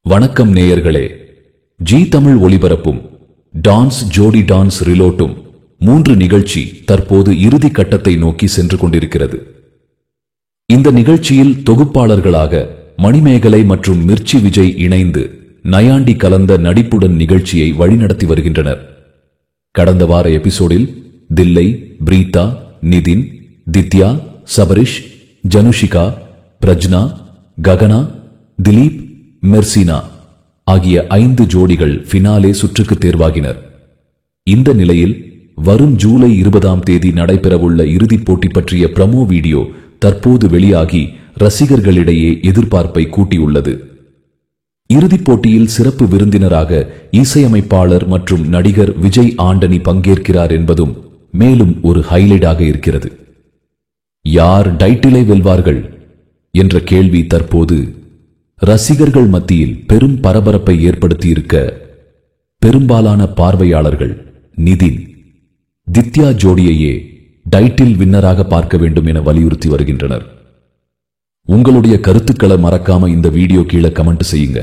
வணக்கம் நேயர்களே. G Tamil ஒளிபரப்பும் dance ஜோடி டான்ஸ் ரிலோட்டும் 3 நிகழ்ச்சி தற்போது இறுதி கட்டத்தை நோக்கி சென்று கொண்டிருக்கிறது. இந்த நிகழ்ச்சியில் தொகுப்பாளர்களாக மணிமேகலை மற்றும் மிர்ச்சி விஜய் இணைந்து நயாண்டி கலந்த நடிப்புடன் நிகழ்ச்சியை வழிநடத்தி வருகின்றனர். கடந்த வார எபிசோடில் தில்லை, பிரீதா, நிதின், தித்யா, சபரிஷ், ஜனுஷிகா, பிரஜ்னா, ககனா, திலீப், மெர்சினா ஆகிய 5 ஜோடிகள் ஃபினாலே சுற்றுக்கு தேர்வாகினர். இந்த நிலையில் வரும் ஜூலை 20ஆம் தேதி நடைபெறவுள்ள இறுதிப் போட்டி பற்றிய ப்ரமோ வீடியோ தற்போது வெளியாகி ரசிகர்களிடையே எதிர்பார்ப்பை கூட்டியுள்ளது. இறுதிப் போட்டியில் சிறப்பு விருந்தினராக இசையமைப்பாளர் மற்றும் நடிகர் விஜய் ஆண்டனி பங்கேற்கிறார் என்பதும் மேலும் ஒரு ஹைலைட்டாக இருக்கிறது. யார் டைட்டிலை வெல்வார்கள் என்ற கேள்வி தற்போது ரசிகர்கள் மத்தியில் பெரும் பரபரப்பை ஏற்படுத்தியிருக்க, பெரும்பாலான பார்வையாளர்கள் நிதின், தித்யா ஜோடியையே டைட்டில் வின்னராக பார்க்க வேண்டும் என வலியுறுத்தி வருகின்றனர். உங்களுடைய கருத்துக்களை மறக்காம இந்த வீடியோ கீழே கமெண்ட் செய்யுங்க.